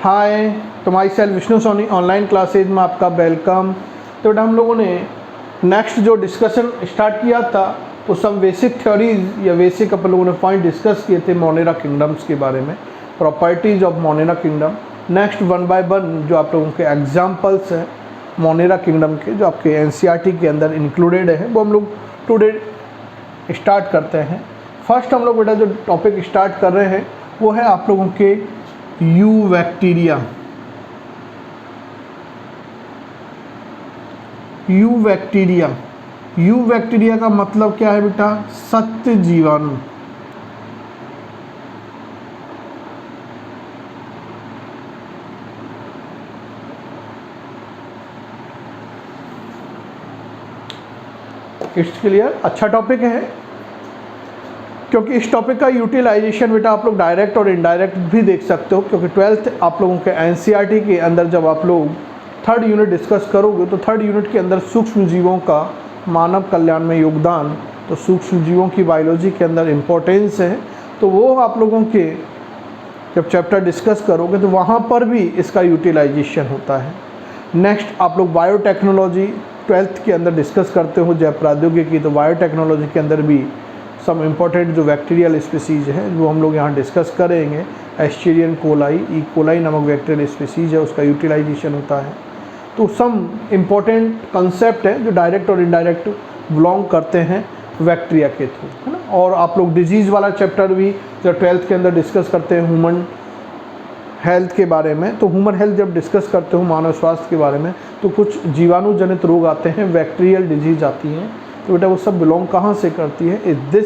हाय, तो myself Vishnu Soni online classes में आपका वेलकम। तो बेटा हम लोगों ने नेक्स्ट जो डिस्कशन स्टार्ट किया था तो सब बेसिक थ्योरीज या बेसिक अपन लोगों ने पॉइंट डिस्कस किए थे मोनेरा किंगडम्स के बारे में, properties of Monera kingdom. Next one by one जो आप लोगों के एग्जाम्पल्स हैं मोनेरा किंगडम के जो आपके एनसीईआरटी के अंदर इंक्लूडेड है वो हम लोग टुडे स्टार्ट करते हैं। फर्स्ट हम लोग बेटा जो टॉपिक स्टार्ट कर रहे हैं वो है आप लोगों के you bacteria. You bacteria, you bacteria का मतलब क्या है बेटा? सत्य जीवाणु। इट्स क्लियर, अच्छा टॉपिक है क्योंकि इस टॉपिक का यूटिलाइजेशन बेटा आप लोग डायरेक्ट और इनडायरेक्ट भी देख सकते हो, क्योंकि 12th आप लोगों के एनसीईआरटी के अंदर जब आप लोग थर्ड यूनिट डिस्कस करोगे तो थर्ड यूनिट के अंदर सूक्ष्म जीवों का मानव कल्याण में योगदान, तो सूक्ष्म जीवों की बायोलॉजी के अंदर इम्पोर्टेंस है, तो वो आप लोगों के जब चैप्टर डिस्कस करोगे तो वहाँ पर भी इसका यूटिलाइजेशन होता है। नेक्स्ट आप लोग बायोटेक्नोलॉजी 12th के अंदर डिस्कस करते हो जैव प्रौद्योगिकी, तो बायोटेक्नोलॉजी के अंदर भी सम इम्पोर्टेंट जो बैक्टीरियल स्पीसीज है वो हम लोग यहाँ डिस्कस करेंगे। एस्चेरियन कोलाई, ई कोलाई नामक बैक्टीरियल स्पीसीज है, उसका यूटिलाइजेशन होता है। तो सम इम्पोर्टेंट कंसेप्ट है जो डायरेक्ट और इनडायरेक्ट बिलोंग करते हैं बैक्टीरिया के थ्रू, है ना। और आप लोग डिजीज़ वाला चैप्टर भी जब 12th के अंदर डिस्कस करते हैं ह्यूमन हेल्थ के बारे में, तो ह्यूमन हेल्थ जब डिस्कस करते हो मानव स्वास्थ्य के बारे में तो कुछ जीवाणु जनित रोग आते हैं, बैक्टीरियल डिजीज आती हैं, तो बेटा वो सब बिलोंग कहाँ से करती है? Is this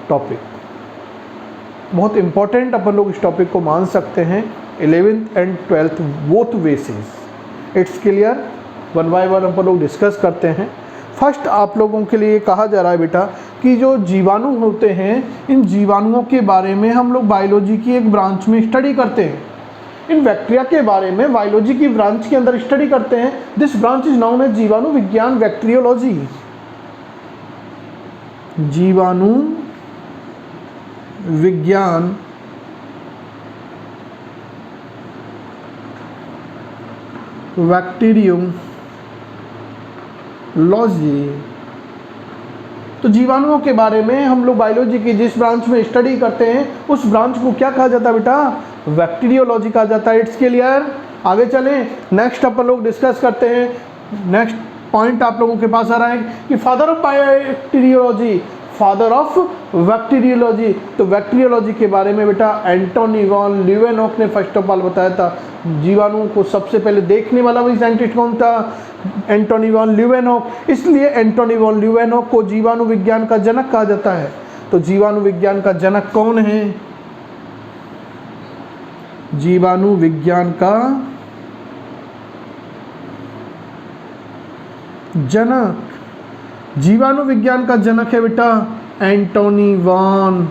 topic. बहुत इंपॉर्टेंट अपन लोग इस टॉपिक को मान सकते हैं 11th and 12th both basis. It's clear, one by one अपन लोग डिस्कस करते हैं। फर्स्ट आप लोगों के लिए कहा जा रहा है बेटा कि जो जीवाणु होते हैं इन जीवाणुओं के बारे में हम लोग बायोलॉजी की एक ब्रांच में स्टडी करते हैं। इन बैक्टीरिया के बारे में बायोलॉजी की ब्रांच के अंदर स्टडी करते हैं। This branch is known as जीवाणु विज्ञान बैक्टीरियोलॉजी। जीवाणु विज्ञान बैक्टीरियोलॉजी। तो जीवाणुओं के बारे में हम लोग बायोलॉजी की जिस ब्रांच में स्टडी करते हैं उस ब्रांच को क्या कहा जाता है बेटा? बैक्टीरियोलॉजी कहा जाता है। इट्स क्लियर, आगे चलें। नेक्स्ट अपन लोग डिस्कस करते हैं। नेक्स्ट पॉइंट आप लोगों के पास आ रहा है कि father of bacteriology, father of bacteriology. तो बैक्टीरियोलॉजी के बारे में बेटा एंटोनी वॉन ल्यूवेनहॉक ने फर्स्ट ऑफ ऑल बताया था। जीवाणु को सबसे पहले देखने वाला भी साइंटिस्ट कौन था? Antony von Leeuwenhoek. इसलिए एंटोनी वॉन ल्यूवेनहॉक को जीवाणु विज्ञान का जनक कहा जाता है। तो जीवाणु विज्ञान का जनक कौन है? जीवाणु विज्ञान का जनक, जीवाणु विज्ञान का जनक है बेटा एंटोनी वॉन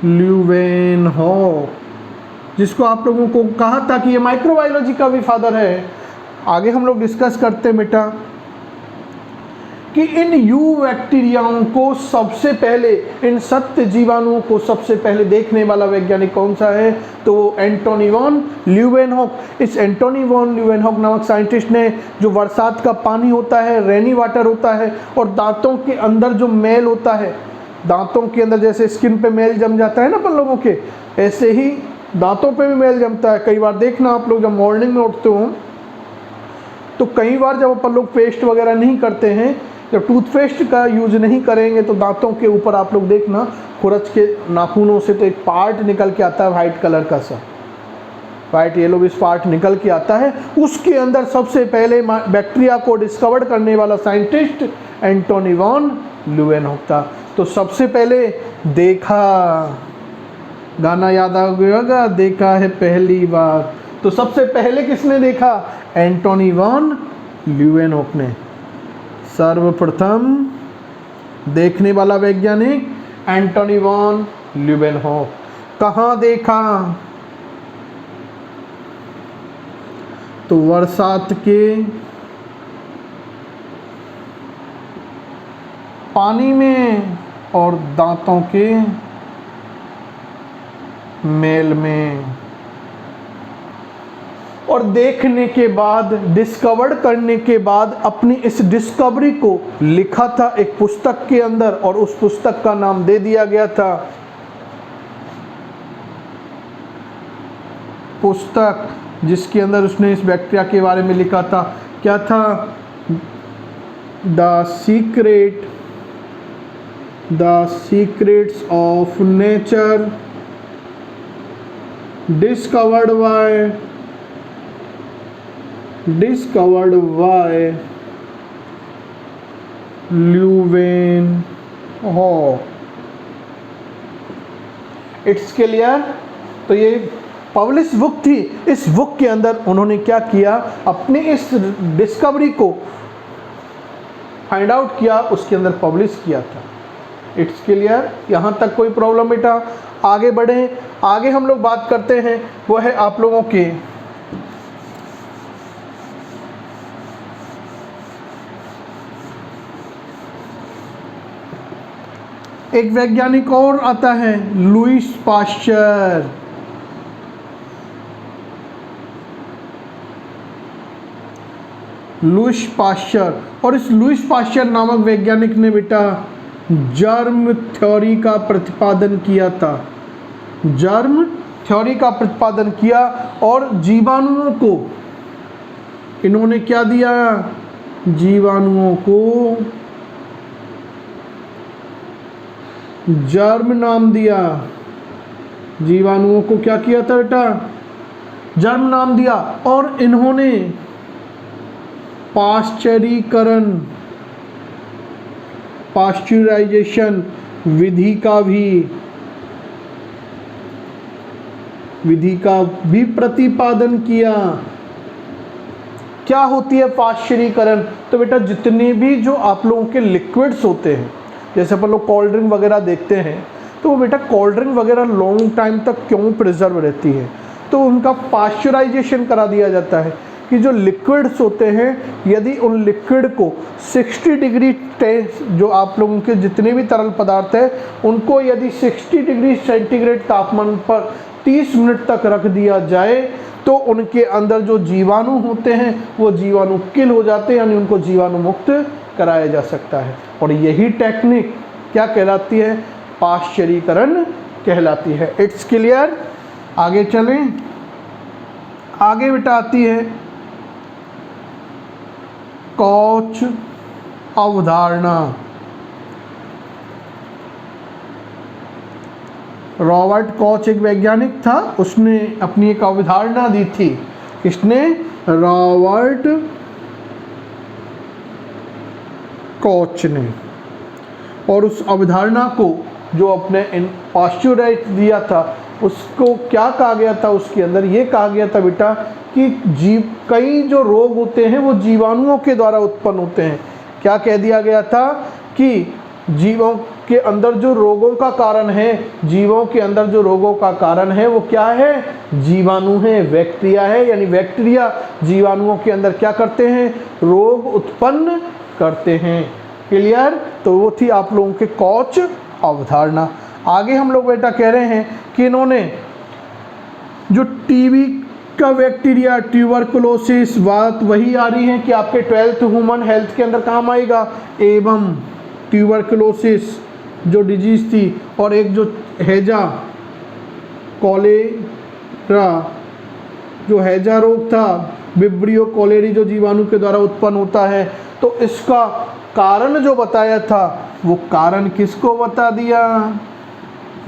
ल्यूवेनहॉक, जिसको आप लोगों को कहा था कि ये माइक्रोबायोलॉजी का भी फादर है। आगे हम लोग डिस्कस करते हैं बेटा कि इन यू बैक्टीरियाओं को सबसे पहले, इन सत्य जीवाणुओं को सबसे पहले देखने वाला वैज्ञानिक कौन सा है? तो एंटोनी वॉन ल्यूवेनहॉक। इस एंटोनी वॉन ल्यूवेनहॉक नामक साइंटिस्ट ने जो बरसात का पानी होता है, रेनी वाटर होता है, और दांतों के अंदर जो मैल होता है, दांतों के अंदर जैसे स्किन पे मैल जम जाता है ना अपन लोगों के, ऐसे ही दांतों पे भी मैल जमता है। कई बार देखना आप लोग जब मॉर्निंग में उठते हो तो कई बार जब अपन लोग पेस्ट वगैरह नहीं करते हैं, जब टूथपेस्ट का यूज़ नहीं करेंगे तो दांतों के ऊपर आप लोग देखना खुरच के नाखूनों से तो एक पार्ट निकल के आता है वाइट कलर का सा, वाइट येलोविश पार्ट निकल के आता है। उसके अंदर सबसे पहले बैक्टीरिया को डिस्कवर करने वाला साइंटिस्ट एंटोनी वॉन ल्यूवेनहॉक था। तो सबसे पहले देखा, गाना याद आ गया, देखा है पहली बार। तो सबसे पहले किसने देखा? एंटोनी वॉन ल्यूवेनहॉक ने। सर्वप्रथम देखने वाला वैज्ञानिक एंटोनी वॉन ल्यूवेनहॉक। कहाँ देखा? तो बरसात के पानी में और दांतों के मेल में। और देखने के बाद, डिस्कवर्ड करने के बाद अपनी इस डिस्कवरी को लिखा था एक पुस्तक के अंदर, और उस पुस्तक का नाम दे दिया गया था, पुस्तक जिसके अंदर उसने इस बैक्टीरिया के बारे में लिखा था। क्या था? The secrets of nature discovered by Leeuwenhoek. It's clear? तो ये पब्लिश बुक थी। इस बुक के अंदर उन्होंने क्या किया, अपने इस डिस्कवरी को फाइंड आउट किया, उसके अंदर पब्लिश किया था। It's clear? यहाँ तक कोई प्रॉब्लम बेटा? आगे बढ़ें। आगे हम लोग बात करते हैं, वो है आप लोगों के एक वैज्ञानिक और आता है, लुईस पाश्चर। लुईस पाश्चर, और इस लुईस पाश्चर नामक वैज्ञानिक ने बेटा जर्म थ्योरी का प्रतिपादन किया था। जर्म थ्योरी का प्रतिपादन किया, और जीवाणुओं को इन्होंने क्या दिया? जीवाणुओं को जर्म नाम दिया। जीवाणुओं को क्या किया था बेटा? जर्म नाम दिया। और इन्होंने पाश्चराइजेशन विधि का भी प्रतिपादन किया। क्या होती है पाश्चरीकरण? तो बेटा जितने भी जो आप लोगों के लिक्विड्स होते हैं, जैसे अपन लोग कोल्ड ड्रिंक वगैरह देखते हैं, तो वो बेटा कोल्ड ड्रिंक वगैरह लॉन्ग टाइम तक क्यों प्रिजर्व रहती है? तो उनका पाश्चराइजेशन करा दिया जाता है कि जो लिक्विड्स होते हैं, यदि उन लिक्विड को 60 डिग्री जो आप लोगों के जितने भी तरल पदार्थ हैं, उनको यदि 60 डिग्री सेंटीग्रेड तापमान पर 30 मिनट तक रख दिया जाए, तो उनके अंदर जो जीवाणु होते हैं वो जीवाणु किल हो जाते हैं, यानी उनको जीवाणु मुक्त कराया जा सकता है। और यही टेक्निक क्या कहलाती है? पाश्चरीकरण कहलाती है। It's clear? आगे चलें। आगे बेटा आती है कॉच अवधारणा। रॉबर्ट कॉच एक वैज्ञानिक था, उसने अपनी एक अवधारणा दी थी। किसने? रॉबर्ट कॉच ने। और उस अवधारणा को जो अपने पाश्चराइज दिया था, उसको क्या कहा गया था? उसके अंदर ये कहा गया था बेटा कि कई जो रोग होते हैं वो जीवाणुओं के द्वारा उत्पन्न होते हैं। क्या कह दिया गया था? कि जीवों के अंदर जो रोगों का कारण है, जीवों के अंदर जो रोगों का कारण है वो क्या है? जीवाणु है, बैक्टीरिया है। यानी बैक्टीरिया जीवाणुओं के अंदर क्या करते हैं? रोग उत्पन्न करते हैं। क्लियर? तो वो थी आप लोगों के कॉच अवधारणा। आगे हम लोग बेटा कह रहे हैं कि इन्होंने जो टीबी का बैक्टीरिया, ट्यूबरकुलोसिस, बात वही आ रही है कि आपके 12th ह्यूमन हेल्थ के अंदर काम आएगा। एवं ट्यूबरकुलोसिस जो डिजीज थी, और एक जो हैजा कॉलेरा जो हैजा रोग था, विब्रियो कॉलेरी जो जीवाणु के द्वारा उत्पन्न होता है, तो इसका कारण जो बताया था, वो कारण किसको बता दिया?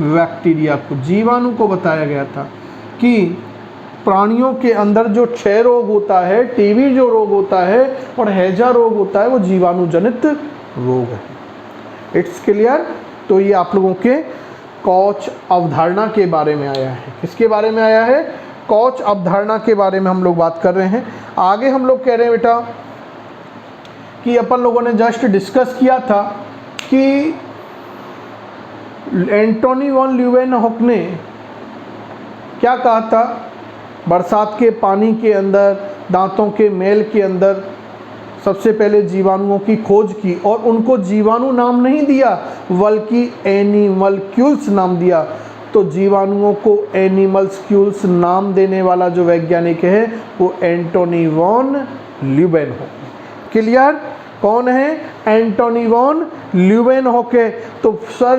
बैक्टीरिया को, जीवाणु को बताया गया था कि प्राणियों के अंदर जो क्षय रोग होता है, टीबी जो रोग होता है और हैजा रोग होता है, वो जीवाणु जनित रोग है। It's clear? तो ये आप लोगों के कॉच अवधारणा के बारे में आया है। किसके बारे में आया है? कॉच अवधारणा के बारे में हम लोग बात कर रहे हैं। आगे हम लोग कह रहे हैं बेटा कि अपन लोगों ने जस्ट डिस्कस किया था कि एंटोनी वॉन ल्यूवेनहॉक ने क्या कहा था? बरसात के पानी के अंदर, दांतों के मेल के अंदर सबसे पहले जीवाणुओं की खोज की, और उनको जीवाणु नाम नहीं दिया बल्कि एनिमल्क्यूल्स नाम दिया। तो जीवाणुओं को एनिमल्स्क्यूल्स नाम देने वाला जो वैज्ञानिक है वो एंटोनी वॉन ल्यूवेनहोक। क्लियर? कौन है? Antonie van Leeuwenhoek. तो सर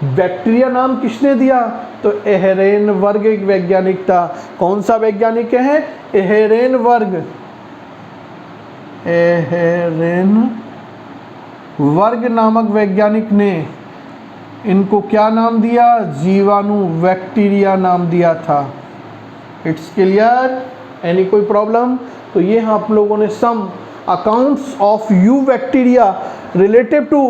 बैक्टीरिया नाम किसने दिया? तो एहेरेनबर्ग एक वैज्ञानिक था। कौन सा वैज्ञानिक है? एहेरेनबर्ग। एहेरेनबर्ग नामक वैज्ञानिक ने इनको क्या नाम दिया? जीवाणु बैक्टीरिया नाम दिया था। It's clear? एनी कोई प्रॉब्लम? तो ये आप लोगों ने some accounts of you bacteria relative to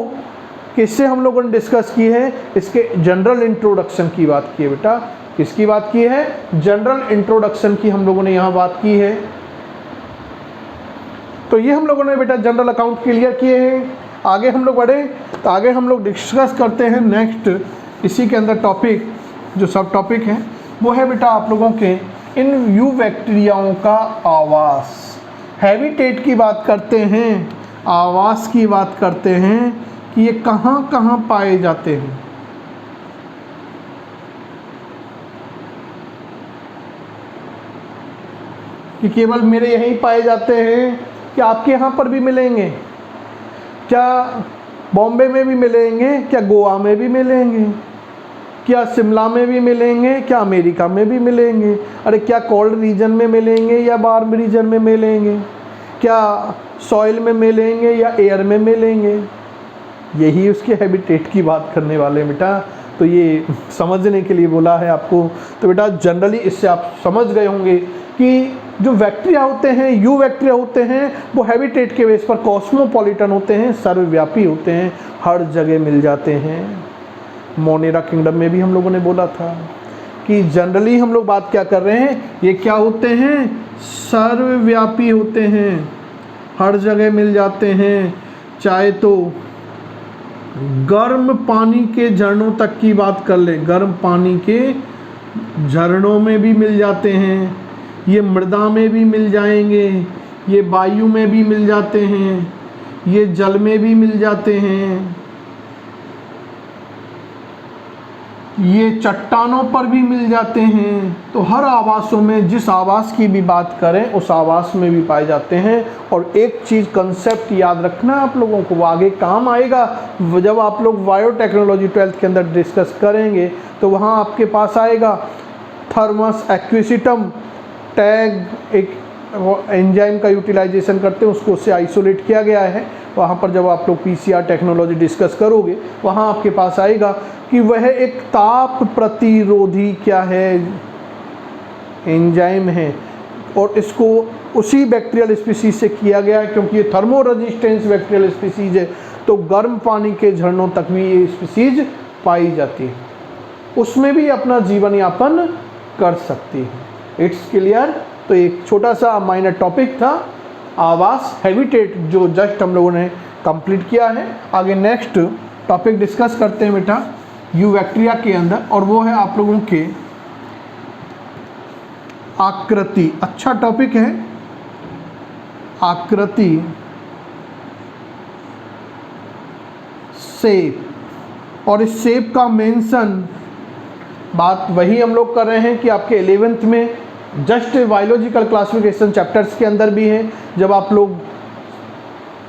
किससे हम लोगों ने डिस्कस की है? इसके जनरल इंट्रोडक्शन की बात की है बेटा। किसकी बात की है? जनरल इंट्रोडक्शन की हम लोगों ने यहाँ बात की है। तो ये हम लोगों ने बेटा जनरल अकाउंट क्लियर किए हैं। आगे हम लोग बढ़े तो आगे हम लोग डिस्कस करते हैं नेक्स्ट इसी के अंदर टॉपिक, जो सब टॉपिक है वो है बेटा आप लोगों के इन यू बैक्टीरियाओं का आवास। हैबिटेट की बात करते हैं, आवास की बात करते हैं कि ये कहाँ कहाँ पाए जाते हैं। कि केवल मेरे यहीं पाए जाते हैं कि आपके यहाँ पर भी मिलेंगे? क्या बॉम्बे में भी मिलेंगे? क्या गोवा में भी मिलेंगे? क्या शिमला में भी मिलेंगे? क्या अमेरिका में भी मिलेंगे? अरे क्या कोल्ड रीजन में मिलेंगे या वार्म रीजन में मिलेंगे? क्या सॉइल में मिलेंगे या एयर में मिलेंगे? यही उसके हैबिटेट की बात करने वाले हैं बेटा। तो ये समझने के लिए बोला है आपको। तो बेटा जनरली इससे आप समझ गए होंगे कि जो बैक्टीरिया होते हैं, यू बैक्टीरिया होते हैं, वो हैबिटेट के बेस पर कॉस्मोपॉलिटन होते हैं, सर्वव्यापी होते हैं, हर जगह मिल जाते हैं। मोनेरा किंगडम में भी हम लोगों ने बोला था कि जनरली हम लोग बात क्या कर रहे हैं, ये क्या होते हैं? सर्वव्यापी होते हैं, हर जगह मिल जाते हैं। चाहे तो गर्म पानी के झरनों तक की बात कर ले, गर्म पानी के झरनों में भी मिल जाते हैं, ये मृदा में भी मिल जाएंगे, ये वायु में भी मिल जाते हैं, ये जल में भी मिल जाते हैं, ये चट्टानों पर भी मिल जाते हैं। तो हर आवासों में, जिस आवास की भी बात करें उस आवास में भी पाए जाते हैं। और एक चीज़ कंसेप्ट याद रखना आप लोगों को, वो आगे काम आएगा जब आप लोग बायोटेक्नोलॉजी 12th के अंदर डिस्कस करेंगे। तो वहाँ आपके पास आएगा थर्मस एक्विसिटम टैग, एक एंजाइम का यूटिलाइजेशन करते हैं, उसको उससे आइसोलेट किया गया है। वहाँ पर जब आप लोग पीसीआर टेक्नोलॉजी डिस्कस करोगे वहाँ आपके पास आएगा कि वह एक ताप प्रतिरोधी क्या है, एंजाइम है। और इसको उसी बैक्टीरियल स्पीसीज से किया गया है क्योंकि ये थर्मो रेजिस्टेंस बैक्टीरियल स्पीसीज है। तो गर्म पानी के झरनों तक भी ये स्पीसीज पाई जाती है, उसमें भी अपना जीवन यापन कर सकती है। It's clear? तो एक छोटा सा माइनर टॉपिक था आवास, हैबिटेट, जो जस्ट हम लोगों ने कंप्लीट किया है। आगे नेक्स्ट टॉपिक डिस्कस करते हैं बेटा यू बैक्टीरिया के अंदर, और वो है आप लोगों के आकृति। अच्छा टॉपिक है आकृति, शेप। और इस शेप का मेंशन बात वही हम लोग कर रहे हैं कि आपके 11th में जस्ट बायोलॉजिकल क्लासिफिकेशन चैप्टर्स के अंदर भी है। जब आप लोग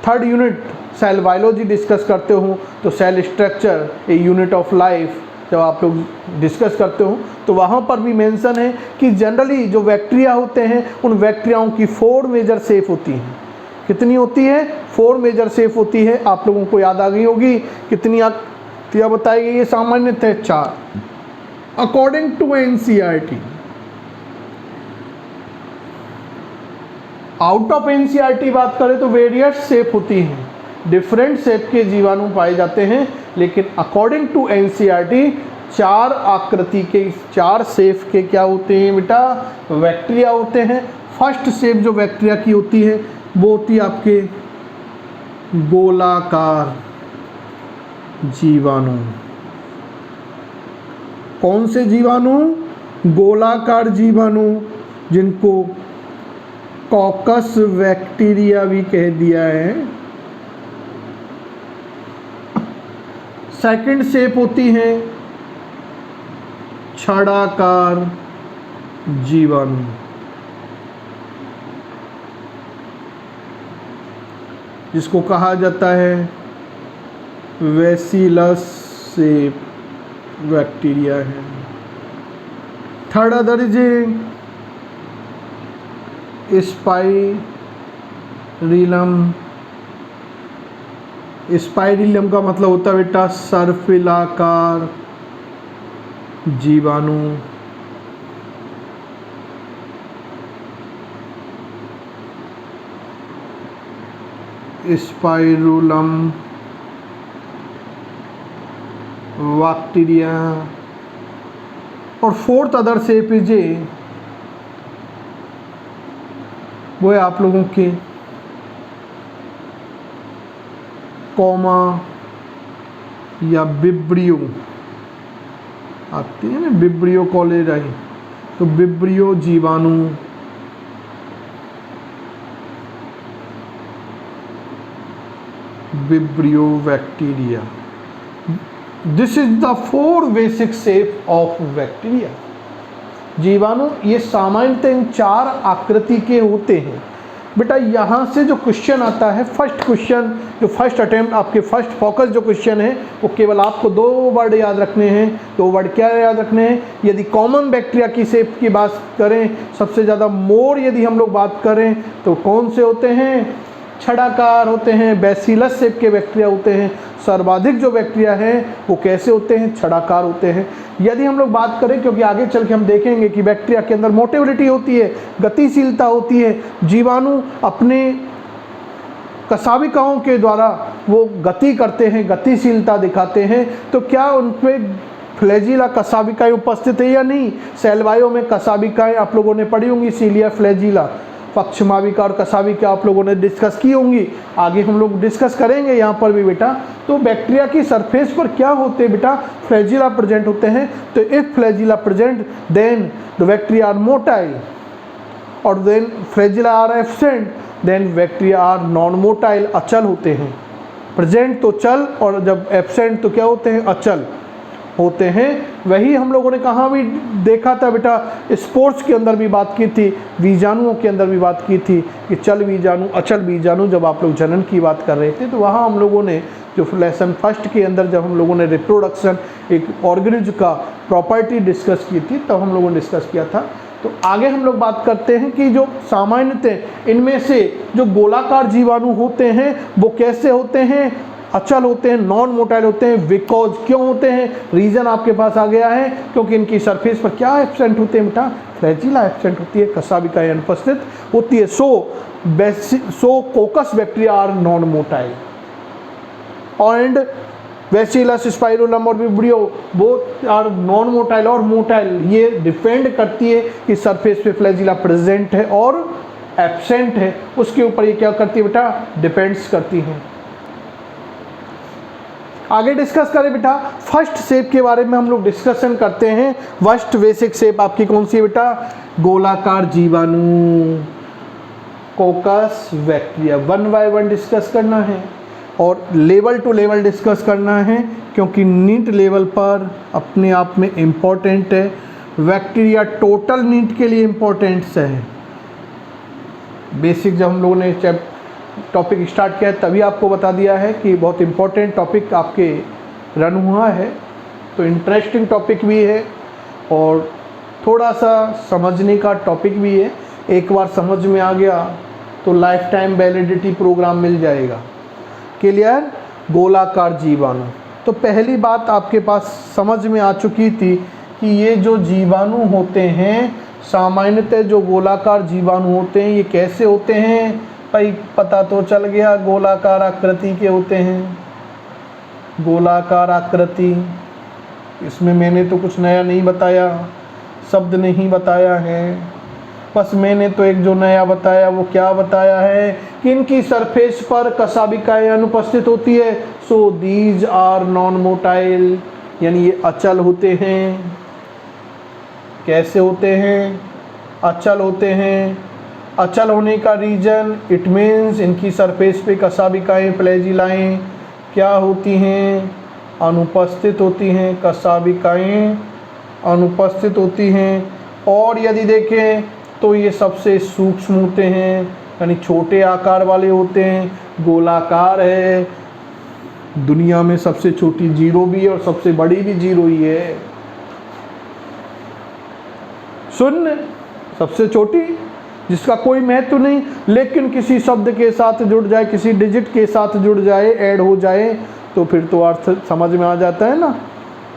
3rd unit cell biology discuss करते हो तो cell structure a unit of life जब आप लोग डिस्कस करते हो तो वहाँ पर भी मेंशन है कि जनरली जो बैक्टीरिया होते हैं उन बैक्टीरियाओं की 4 मेजर शेप होती हैं। कितनी होती है? 4 मेजर शेप होती है। आप लोगों को याद आ गई होगी कितनी आकृतियाँ बताई गई है? सामान्यतः 4 according to NCERT. Out of NCERT बात करें तो वेरियस शेप होती हैं, डिफरेंट शेप के जीवाणु पाए जाते हैं। लेकिन अकॉर्डिंग टू एनसीईआरटी 4 आकृति के, 4 शेप के क्या होते हैं बेटा? बैक्टीरिया होते हैं। फर्स्ट शेप जो बैक्टीरिया की होती है वो होती है आपके गोलाकार जीवाणु। कौन से जीवाणु? गोलाकार जीवाणु, जिनको कॉकस बैक्टीरिया भी कह दिया है। सेकंड शेप होती है छड़ाकार जीवाणु, जिसको कहा जाता है बेसिलस से बैक्टीरिया है। Third other is spirillum. Spirillum का मतलब होता है बेटा सर्पिलाकार जीवाणु। Spirillum bacteria. और फोर्थ अदर शेप इज वो है आप लोगों के कॉमा या विब्रियो आती है ना, विब्रियो कॉलेज आई, तो विब्रियो जीवाणु, vibrio bacteria. This is the 4 basic shape of bacteria. जीवाणु ये सामान्यतः इन 4 आकृति के होते हैं। बेटा यहाँ से जो क्वेश्चन आता है, फर्स्ट क्वेश्चन, जो फर्स्ट अटेम्प्ट आपके फर्स्ट फोकस जो क्वेश्चन है, वो केवल आपको 2 वर्ड याद रखने हैं। 2 वर्ड क्या याद रखने हैं? यदि कॉमन बैक्टीरिया की शेप की बात करें, सबसे ज़्यादा मोर यदि हम लोग बात करें तो कौन से होते हैं? छड़ाकार होते हैं, बैसिलस शेप के बैक्टीरिया होते हैं। सर्वाधिक जो बैक्टीरिया हैं वो कैसे होते हैं? छड़ाकार होते हैं। यदि हम लोग बात करें, क्योंकि आगे चल के हम देखेंगे कि बैक्टीरिया के अंदर मोटेबिलिटी होती है, गतिशीलता होती है, जीवाणु अपने कशाभिकाओं के द्वारा वो गति करते हैं, गतिशीलता दिखाते हैं, तो क्या उन पे फ्लैजिला कशाभिकाएं उपस्थित है या नहीं? सेलवायों में कशाभिकाएं आप लोगों ने पढ़ी होंगी, सीलिया, फ्लैजिला, पक्षमाविका और कशाभिका आप लोगों ने डिस्कस की होंगी। आगे हम लोग डिस्कस करेंगे यहाँ पर भी बेटा। तो बैक्टीरिया की सरफेस पर क्या होते हैं बेटा? फ्लैजिला प्रेजेंट होते हैं। तो if flagella present then the bacteria are motile, और then flagella are absent then bacteria are non motile, अचल होते हैं। प्रेजेंट तो चल, और जब एब्सेंट तो क्या होते हैं? अचल होते हैं। वही हम लोगों ने कहाँ भी देखा था बेटा? स्पोर्ट्स के अंदर भी बात की थी, बीजाणुओं के अंदर भी बात की थी कि चल बीजाणु, अचल बीजाणु, जब आप लोग जनन की बात कर रहे थे, तो वहाँ हम लोगों ने जो लेसन फर्स्ट के अंदर जब हम लोगों ने रिप्रोडक्शन एक ऑर्गेनिज्म का प्रॉपर्टी डिस्कस की थी, तब हम लोगों ने डिस्कस किया था। तो आगे हम लोग बात करते हैं कि जो सामान्यतः इनमें से जो गोलाकार जीवाणु होते हैं वो कैसे होते हैं? अचल होते हैं, नॉन मोटाइल होते हैं। बिकॉज क्यों होते हैं? रीजन आपके पास आ गया है, क्योंकि इनकी सरफेस पर क्या एब्सेंट होते हैं बेटा? फ्लैजिला एब्सेंट होती है, कशाभिकाएं अनुपस्थित होती है। So coccus bacteria are non motile and bacillus, spirillum और vibrio both are non motile और मोटाइल। ये डिपेंड करती है कि सरफेस पे फ्लैजिला प्रेजेंट है और एब्सेंट है, उसके ऊपर ये क्या करती है बेटा? डिपेंड्स करती हैं। आगे डिस्कस करें बेटा, फर्स्ट शेप के बारे में हम लोग डिस्कशन करते हैं। फर्स्ट बेसिक शेप आपकी कौन सी है बेटा? गोलाकार जीवाणु, कोकस बैक्टीरिया। 1 बाय 1 डिस्कस करना है और लेवल टू लेवल डिस्कस करना है, क्योंकि नीट लेवल पर अपने आप में इम्पॉर्टेंट है। बैक्टीरिया टोटल नीट के लिए इम्पोर्टेंट है। बेसिक जब हम लोगों ने टॉपिक स्टार्ट किया है तभी आपको बता दिया है कि बहुत इम्पोर्टेंट टॉपिक आपके रन हुआ है, तो इंटरेस्टिंग टॉपिक भी है और थोड़ा सा समझने का टॉपिक भी है। एक बार समझ में आ गया तो लाइफ टाइम वैलिडिटी प्रोग्राम मिल जाएगा। क्लियर? गोलाकार जीवाणु, तो पहली बात आपके पास समझ में आ चुकी थी कि ये जो जीवाणु होते हैं, सामान्यतः जो गोलाकार जीवाणु होते हैं, ये कैसे होते हैं भाई? पता तो चल गया, गोलाकार आकृति के होते हैं। गोलाकार आकृति, इसमें मैंने तो कुछ नया नहीं बताया, शब्द नहीं बताया है, बस मैंने तो एक जो नया बताया वो क्या बताया है कि इनकी सरफेस पर कशाभिकाएं अनुपस्थित होती है। So these are non motile, यानी ये अचल होते हैं। कैसे होते हैं? अचल होते हैं। अचल होने का रीजन, इट मीन्स इनकी सरफेस पे कशाभिकाएं, फ्लैजिलाएं क्या होती हैं? अनुपस्थित होती हैं। कशाभिकाएं अनुपस्थित होती हैं। और यदि देखें तो ये सबसे सूक्ष्म होते हैं, यानी छोटे आकार वाले होते हैं, गोलाकार है। दुनिया में सबसे छोटी जीरो भी है और सबसे बड़ी भी जीरो ही है। शून्य सबसे छोटी, जिसका कोई महत्व नहीं, लेकिन किसी शब्द के साथ जुड़ जाए, किसी डिजिट के साथ जुड़ जाए, ऐड हो जाए, तो फिर तो अर्थ समझ में आ जाता है ना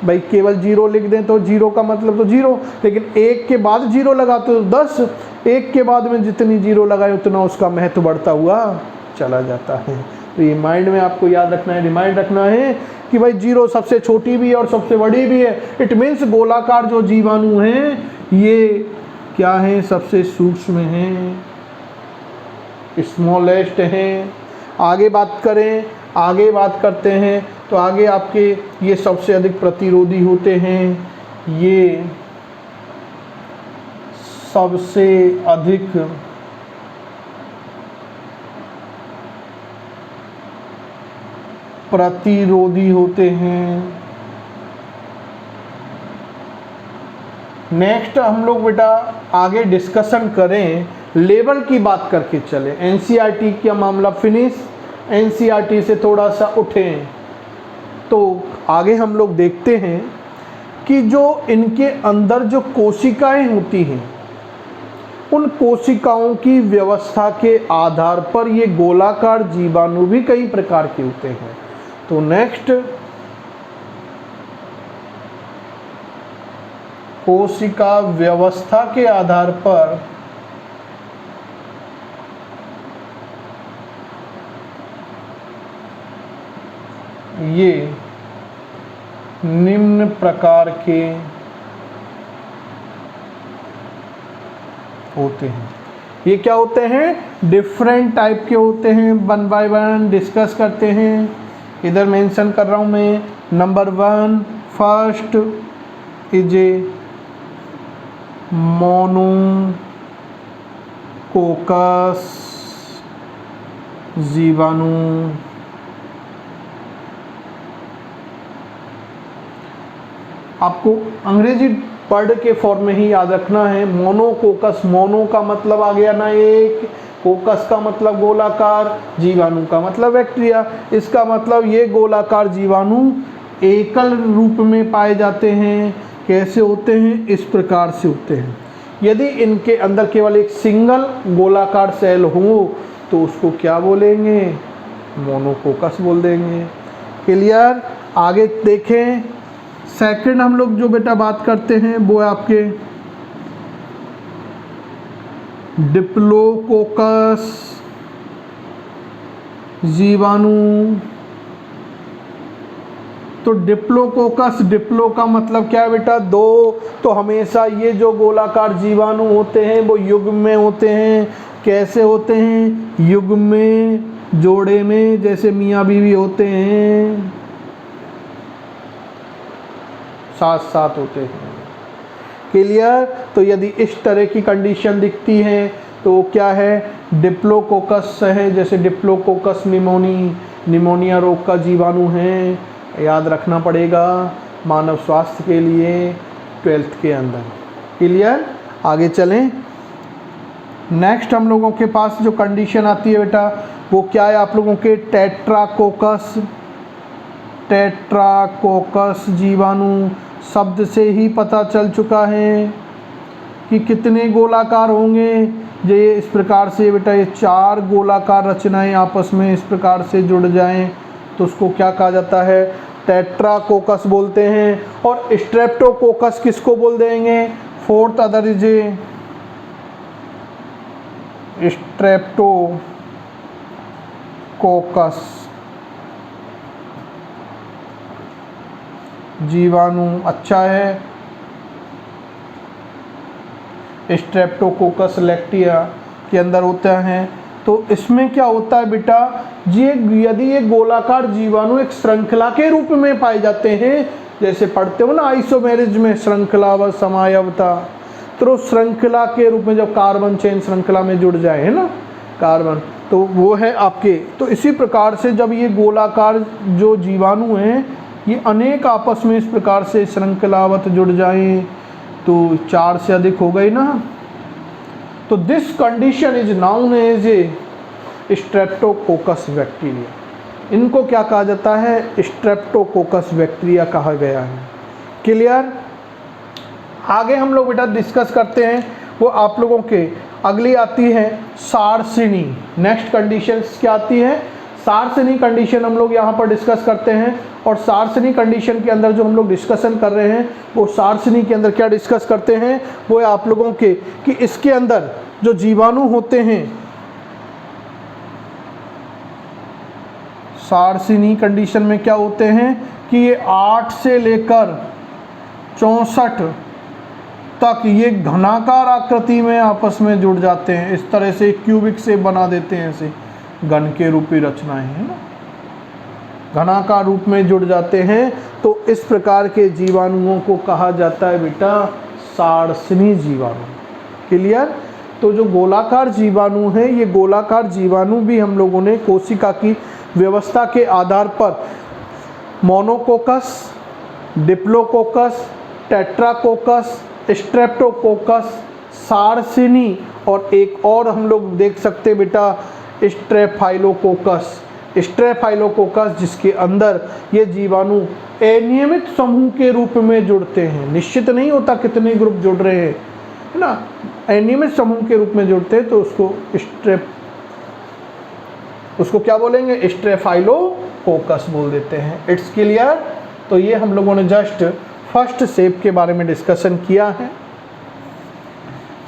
भाई। केवल जीरो लिख दें तो जीरो का मतलब तो जीरो, लेकिन एक के बाद जीरो लगाते तो 10, एक के बाद में जितनी जीरो लगाए उतना उसका महत्व बढ़ता हुआ चला जाता है। तो ये माइंड में आपको याद रखना है, रिमाइंड रखना है कि भाई जीरो सबसे छोटी भी है और सबसे बड़ी भी है। इट मीन्स गोलाकार जो जीवाणु हैं ये क्या हैं, सबसे सूक्ष्म हैं, स्मॉलेस्ट हैं। आगे बात करते हैं तो आगे आपके ये सबसे अधिक प्रतिरोधी होते हैं, ये सबसे अधिक प्रतिरोधी होते हैं। नेक्स्ट हम लोग बेटा आगे डिस्कशन करें, लेवल की बात करके चले। एनसीईआरटी का मामला फिनिश, एनसीईआरटी से थोड़ा सा उठें तो आगे हम लोग देखते हैं कि जो इनके अंदर जो कोशिकाएं होती हैं, उन कोशिकाओं की व्यवस्था के आधार पर ये गोलाकार जीवाणु भी कई प्रकार के होते हैं। तो नेक्स्ट, कोशिका व्यवस्था के आधार पर ये निम्न प्रकार के होते हैं। ये क्या होते हैं, डिफरेंट टाइप के होते हैं। वन बाय वन डिस्कस करते हैं। इधर मेंशन कर रहा हूं मैं। Number 1, first is a monococcus जीवाणु। आपको अंग्रेजी वर्ड के फॉर्म में ही याद रखना है। मोनोकोकस, मोनो का मतलब आ गया ना एक, कोकस का मतलब गोलाकार, जीवाणु का मतलब बैक्टीरिया। इसका मतलब ये गोलाकार जीवाणु एकल रूप में पाए जाते हैं। कैसे होते हैं, इस प्रकार से होते हैं। यदि इनके अंदर केवल एक सिंगल गोलाकार सेल हो तो उसको क्या बोलेंगे, मोनोकोकस बोल देंगे। क्लियर। आगे देखें, सेकंड हम लोग जो बेटा बात करते हैं वो है आपके डिप्लोकोकस जीवाणु। तो डिप्लोकोकस, डिप्लो का मतलब क्या है बेटा, दो। तो हमेशा ये जो गोलाकार जीवाणु होते हैं वो युग्म में होते हैं। कैसे होते हैं, युग्म में, जोड़े में, जैसे मियाँ बीवी होते हैं, साथ साथ होते हैं। क्लियर। तो यदि इस तरह की कंडीशन दिखती है तो क्या है, डिप्लोकोकस है। जैसे डिप्लोकोकस निमोनिया रोग का जीवाणु है, याद रखना पड़ेगा मानव स्वास्थ्य के लिए 12th के अंदर। क्लियर। आगे चलें। नेक्स्ट हम लोगों के पास जो कंडीशन आती है बेटा वो क्या है, आप लोगों के टेट्राकोकस जीवाणु। शब्द से ही पता चल चुका है कि कितने गोलाकार होंगे। ये इस प्रकार से बेटा, ये 4 गोलाकार रचनाएं आपस में इस प्रकार से जुड़ जाएं तो उसको क्या कहा जाता है, टेट्राकोकस बोलते हैं। और स्ट्रेप्टोकोकस किसको बोल देंगे, फोर्थ अदर इज स्ट्रेप्टोकोकस जीवाणु। अच्छा है, स्ट्रेप्टोकोकस लैक्टिया के अंदर होता है। तो इसमें क्या होता है बेटा, यदि ये गोलाकार जीवाणु एक श्रृंखला के रूप में पाए जाते हैं, जैसे पढ़ते हो ना आइसोमेरिज में, श्रृंखला व समायवता, तो श्रृंखला के रूप में जब कार्बन चेन श्रृंखला में जुड़ जाए, है ना कार्बन, तो वो है आपके। तो इसी प्रकार से जब ये गोलाकार जो जीवाणु हैं ये अनेक आपस में इस प्रकार से श्रृंखलावत जुड़ जाएं तो 4 से अधिक हो गई ना। तो this condition is known as a streptococcus bacteria. इनको क्या कहा जाता है? स्ट्रेप्टोकोकस बैक्टीरिया कहा गया है। क्लियर? आगे हम लोग बेटा डिस्कस करते हैं, वो आप लोगों के अगली आती है सार्सिनी। नेक्स्ट कंडीशन क्या आती है? सार्सिनी कंडीशन हम लोग यहाँ पर डिस्कस करते हैं। और सार्सिनी कंडीशन के अंदर जो हम लोग डिस्कशन कर रहे हैं वो सार्सिनी के अंदर क्या डिस्कस करते हैं, वो है आप लोगों के कि इसके अंदर जो जीवाणु होते हैं, सार्सिनी कंडीशन में क्या होते हैं कि ये 8 से लेकर 64 तक ये घनाकार आकृति में आपस में जुड़ जाते हैं। इस तरह से क्यूबिक शेप बना देते हैं, ऐसे घन के रूपी रचनाएं है ना, घनाकार रूप में जुड़ जाते हैं। तो इस प्रकार के जीवाणुओं को कहा जाता है बेटा सार्सिनी जीवाणु। क्लियर? तो जो गोलाकार जीवाणु हैं, ये गोलाकार जीवाणु भी हम लोगों ने कोशिका की व्यवस्था के आधार पर मोनोकोकस, डिप्लोकोकस, टेट्राकोकस, स्ट्रेप्टोकोकस, सार्सिनी और एक और हम लोग देख सकते हैं बेटा स्ट्रेफाइलोकोकस। स्ट्रेफाइलोकोकस जिसके अंदर ये जीवाणु अनियमित समूह के रूप में जुड़ते हैं। निश्चित नहीं होता कितने ग्रुप जुड़ रहे हैं, है ना, अनियमित समूह के रूप में जुड़ते हैं, तो उसको क्या बोलेंगे? स्ट्रेफाइलोकोकस बोल देते हैं। It's clear? तो ये हम लोगों ने जस्ट फर्स्ट शेप के बारे में डिस्कशन किया है।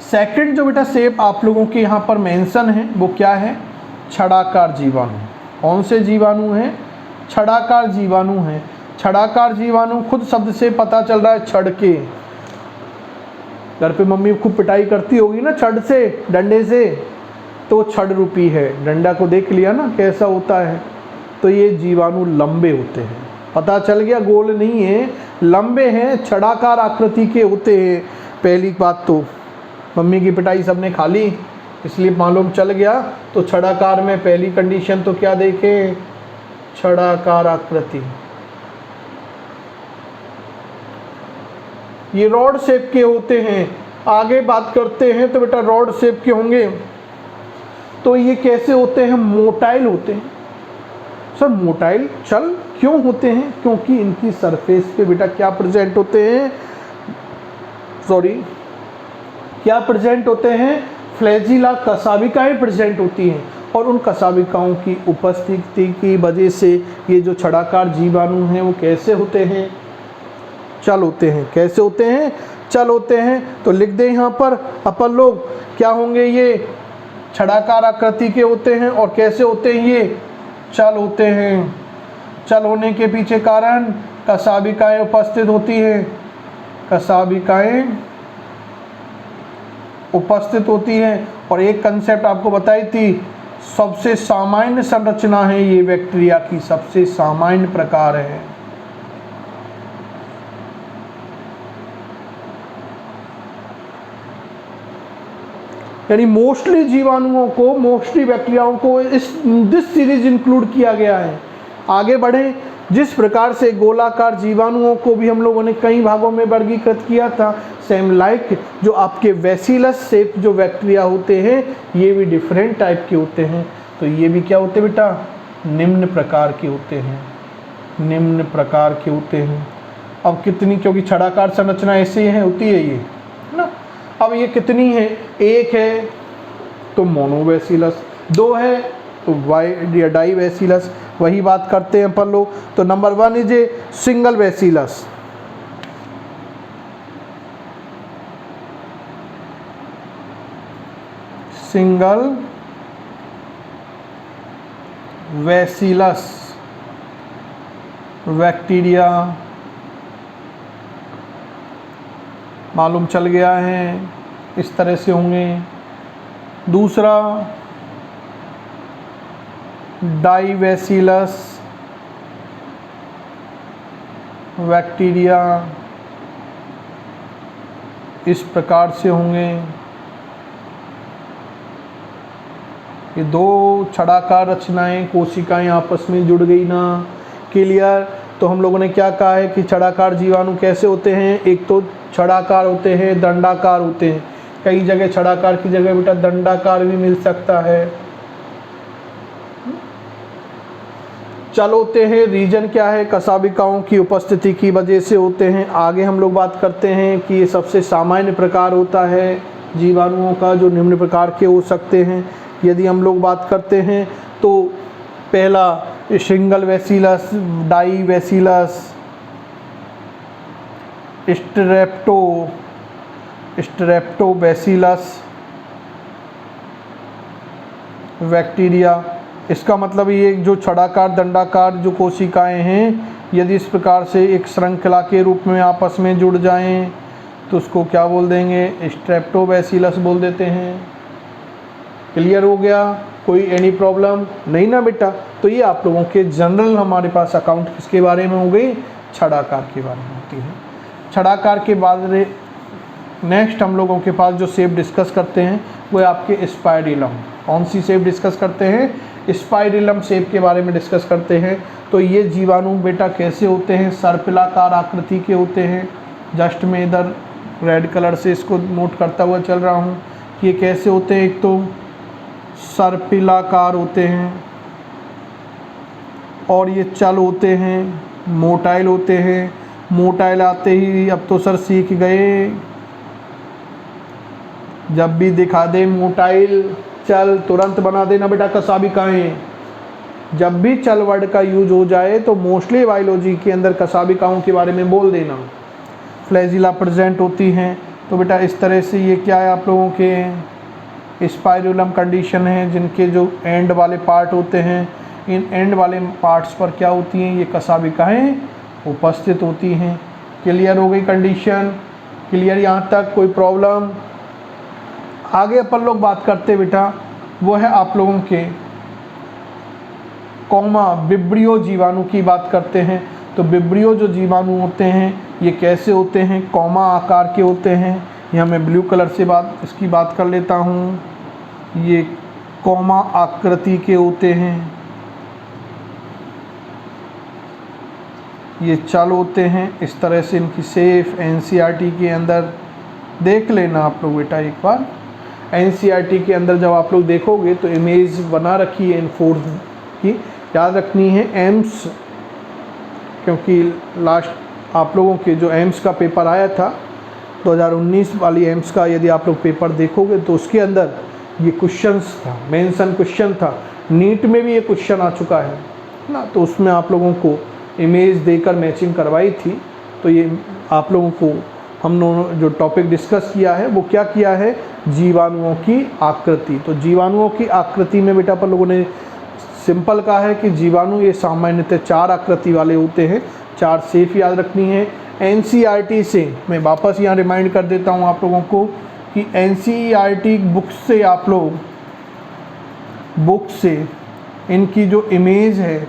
सेकंड जो बेटा शेप आप लोगों के यहाँ पर मेंशन है वो क्या है? छड़ाकार जीवाणु। कौन से जीवाणु हैं? छड़ाकार जीवाणु हैं। छड़ाकार जीवाणु खुद शब्द से पता चल रहा है छड़ के। घर पे मम्मी खूब पिटाई करती होगी ना छड़ से, डंडे से, तो छड़ रूपी है। डंडा को देख लिया ना कैसा होता है। तो ये जीवाणु लंबे होते हैं, पता चल गया, गोल नहीं है, लंबे हैं, छड़ाकार आकृति के होते हैं। पहली बात तो मम्मी की पिटाई सबने खा ली इसलिए मालूम चल गया। तो छड़ाकार में पहली कंडीशन तो क्या देखें? छड़ाकार आकृति। ये रॉड शेप के होते हैं। आगे बात करते हैं तो बेटा रॉड शेप के होंगे। तो ये कैसे होते हैं? मोटाइल होते हैं। सर मोटाइल चल क्यों होते हैं? क्योंकि इनकी सरफेस पे बेटा क्या प्रेजेंट होते हैं? क्या प्रेजेंट होते हैं? फ्लैजिला कशाभिकाएं प्रेजेंट होती हैं। और उन कशाभिकाओं की उपस्थिति की वजह से ये जो छड़ाकार जीवाणु हैं वो कैसे होते हैं? चल होते हैं। कैसे होते हैं? चल होते हैं। तो लिख दें यहाँ पर अपन लोग क्या होंगे? ये छड़ाकार आकृति के होते हैं। और कैसे होते हैं? ये चल होते हैं। चल होने के पीछे कारण कशाभिकाएं उपस्थित होती हैं। कशाभिकाएं उपस्थित होती हैं। और एक कंसेप्ट आपको बताई थी, सबसे सामान्य संरचना है ये बैक्टीरिया की, सबसे सामान्य प्रकार है। यानी मोस्टली जीवाणुओं को, मोस्टली बैक्टीरियाओं को दिस सीरीज इंक्लूड किया गया है। आगे बढ़ें। जिस प्रकार से गोलाकार जीवाणुओं को भी हम लोगों ने कई भागों में वर्गीकृत किया था, सेम लाइक जो आपके वेसिलस शेप जो बैक्टीरिया होते हैं ये भी डिफरेंट टाइप के होते हैं। तो ये भी क्या होते हैं बेटा? निम्न प्रकार के होते हैं। निम्न प्रकार के होते हैं। अब कितनी, क्योंकि छड़ाकार संरचना ऐसे ही होती है ये, है ना। अब ये कितनी है? एक है तो मोनोवेसिलस, दो है तो डाइवेसिलस। वही बात करते हैं अपन लोग। तो number 1 is a single bacillus. Single bacillus bacteria मालूम चल गया है, इस तरह से होंगे। दूसरा डाइवेसिलस बैक्टीरिया इस प्रकार से होंगे। ये दो छड़ाकार रचनाएं, कोशिकाएं आपस में जुड़ गई ना। क्लियर? तो हम लोगों ने क्या कहा है कि छड़ाकार जीवाणु कैसे होते हैं, एक तो छड़ाकार होते हैं, दंडाकार होते हैं। कई जगह छड़ाकार की जगह बेटा दंडाकार भी मिल सकता है। चल होते हैं, रीजन क्या है, कसाबिकाओं की उपस्थिति की वजह से होते हैं। आगे हम लोग बात करते हैं कि ये सबसे सामान्य प्रकार होता है जीवाणुओं का, जो निम्न प्रकार के हो सकते हैं। यदि हम लोग बात करते हैं तो पहला single bacillus, di bacillus, streptobacillus bacteria. इसका मतलब ये जो छड़ाकार दंडाकार जो कोशिकाएं हैं, यदि इस प्रकार से एक श्रृंखला के रूप में आपस में जुड़ जाएं तो उसको क्या बोल देंगे, स्ट्रेप्टोबैसिलस बोल देते हैं। क्लियर हो गया? कोई एनी प्रॉब्लम नहीं ना बेटा? तो ये आप लोगों के जनरल हमारे पास अकाउंट किसके बारे में हो गई, छड़ाकार के बारे में होती है। छड़ाकार के बाद नेक्स्ट हम लोगों के पास जो शेप डिस्कस करते हैं वो है आपके स्पाइरिलम। कौन सी शेप डिस्कस करते हैं, स्पाइरिलम शेप के बारे में डिस्कस करते हैं। तो ये जीवाणु बेटा कैसे होते हैं, सर्पिलाकार आकृति के होते हैं। जस्ट मैं इधर रेड कलर से इसको नोट करता हुआ चल रहा हूँ कि ये कैसे होते हैं। एक तो सर्पिलाकार होते हैं और ये चल होते हैं, मोटाइल होते हैं। मोटाइल आते ही अब तो सर सीख गए, जब भी दिखा दे मोटाइल चल तुरंत बना देना बेटा कसाबिकाएं। जब भी चल वर्ड का यूज हो जाए तो मोस्टली बायोलॉजी के अंदर कसाबिकाओं के बारे में बोल देना। फ्लैजिला प्रेजेंट होती हैं। तो बेटा इस तरह से ये क्या है, आप लोगों के स्पाइरुलम कंडीशन है, जिनके जो एंड वाले पार्ट होते हैं, इन एंड वाले पार्ट्स पर क्या होती हैं, ये कसाबिकाएं उपस्थित होती हैं। क्लियर हो गई कंडीशन? क्लियर यहाँ तक? कोई प्रॉब्लम? आगे अपन लोग बात करते बेटा वो है आप लोगों के कॉमा विब्रियो जीवाणु की बात करते हैं। तो विब्रियो जो जीवाणु होते हैं ये कैसे होते हैं, कॉमा आकार के होते हैं। यहाँ मैं ब्लू कलर से इसकी बात कर लेता हूँ। ये कॉमा आकृति के होते हैं, ये चल होते हैं। इस तरह से इनकी सेफ एनसीईआरटी के अंदर देख लेना आप लोग बेटा एक बार। एनसीईआरटी के अंदर जब आप लोग देखोगे तो इमेज बना रखी है इन फोर की, याद रखनी है एम्स, क्योंकि लास्ट आप लोगों के जो एम्स का पेपर आया था 2019 वाली एम्स का, यदि आप लोग पेपर देखोगे तो उसके अंदर ये क्वेश्चंस था, मेंशन क्वेश्चन था। नीट में भी ये क्वेश्चन आ चुका है ना, तो उसमें आप लोगों को इमेज देकर मैचिंग करवाई थी। तो ये आप लोगों को हम दोनों जो टॉपिक डिस्कस किया है वो क्या किया है, जीवाणुओं की आकृति। तो जीवाणुओं की आकृति में बेटा अपन लोगों ने सिंपल कहा है कि जीवाणु ये सामान्यतः 4 आकृति वाले होते हैं। 4 शेप याद रखनी है। एनसीईआरटी से मैं वापस यहाँ रिमाइंड कर देता हूँ आप लोगों को कि एनसीईआरटी बुक से आप लोग इनकी जो इमेज है,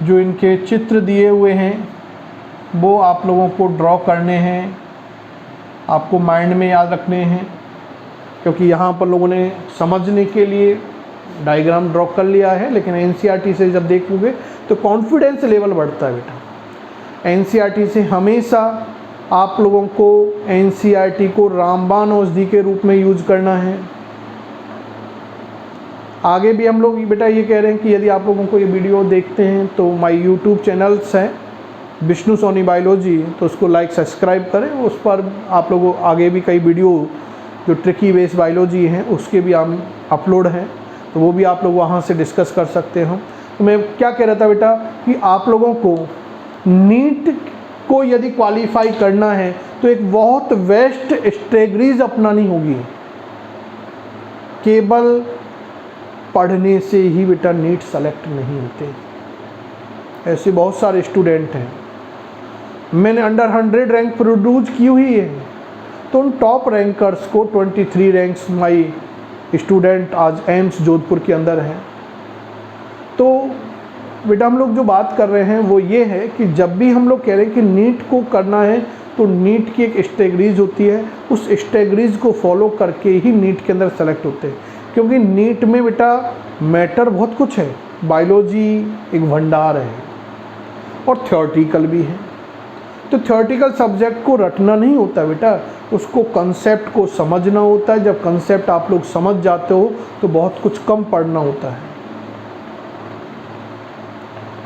जो इनके चित्र दिए हुए हैं वो आप लोगों को ड्रॉ करने हैं, आपको माइंड में याद रखने हैं। क्योंकि यहाँ पर लोगों ने समझने के लिए डायग्राम ड्रॉ कर लिया है, लेकिन एनसीईआरटी से जब देखोगे तो कॉन्फिडेंस लेवल बढ़ता है बेटा। एनसीईआरटी से हमेशा आप लोगों को एनसीईआरटी को रामबाण औषधि के रूप में यूज करना है। आगे भी हम लोग बेटा ये कह रहे हैं कि यदि आप लोगों को ये वीडियो देखते हैं तो माय यूट्यूब चैनल्स हैं विष्णु सोनी बायोलॉजी, तो उसको लाइक सब्सक्राइब करें। उस पर आप लोगों आगे भी कई वीडियो जो ट्रिकी बेस बायोलॉजी हैं उसके भी हम अपलोड हैं, तो वो भी आप लोग वहाँ से डिस्कस कर सकते हो। तो मैं क्या कह रहा था बेटा कि आप लोगों को नीट को यदि क्वालिफाई करना है तो एक बहुत बेस्ट स्ट्रेटजीज अपनानी होगी। केवल पढ़ने से ही बेटा नीट सेलेक्ट नहीं होते। ऐसे बहुत सारे स्टूडेंट हैं, मैंने अंडर 100 रैंक प्रोड्यूस की हुई है, तो उन टॉप रैंकर्स को 23 रैंक्स माई स्टूडेंट आज एम्स जोधपुर के अंदर हैं। तो बेटा हम लोग जो बात कर रहे हैं वो ये है कि जब भी हम लोग कह रहे हैं कि नीट को करना है तो नीट की एक स्ट्रेटजीज होती है, उस स्ट्रेटजीज को फॉलो करके ही नीट के अंदर सेलेक्ट होते हैं। क्योंकि नीट में बेटा मैटर बहुत कुछ है, बायोलॉजी एक भंडार है, और थ्योरेटिकल भी है। तो थ्योरेटिकल सब्जेक्ट को रटना नहीं होता बेटा, उसको कंसेप्ट को समझना होता है। जब कंसेप्ट आप लोग समझ जाते हो तो बहुत कुछ कम पढ़ना होता है।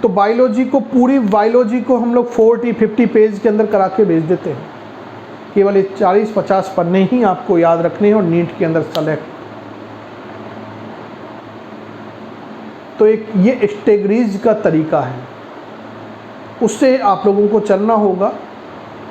तो बायोलॉजी को, पूरी बायोलॉजी को हम लोग 40-50 पेज के अंदर करा के भेज देते हैं। केवल ये 40-50 पन्ने ही आपको याद रखने हैं और नीट के अंदर सेलेक्ट। तो एक ये स्टेगरीज का तरीका है, उससे आप लोगों को चलना होगा।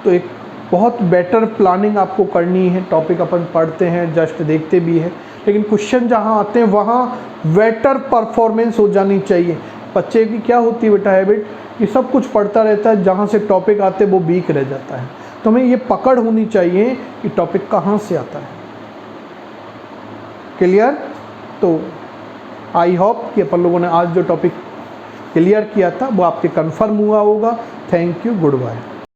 तो एक बहुत बेटर प्लानिंग आपको करनी है। टॉपिक अपन पढ़ते हैं, जस्ट देखते भी हैं, लेकिन क्वेश्चन जहाँ आते हैं वहाँ बेटर परफॉर्मेंस हो जानी चाहिए। बच्चे की क्या होती है बेटा हैबिट, ये सब कुछ पढ़ता रहता है, जहाँ से टॉपिक आते वो वीक रह जाता है। तो हमें ये पकड़ होनी चाहिए कि टॉपिक कहाँ से आता है। क्लियर? तो आई होप कि अपन लोगों ने आज जो टॉपिक क्लियर किया था वो आपके कंफर्म हुआ होगा। Thank you, good bye.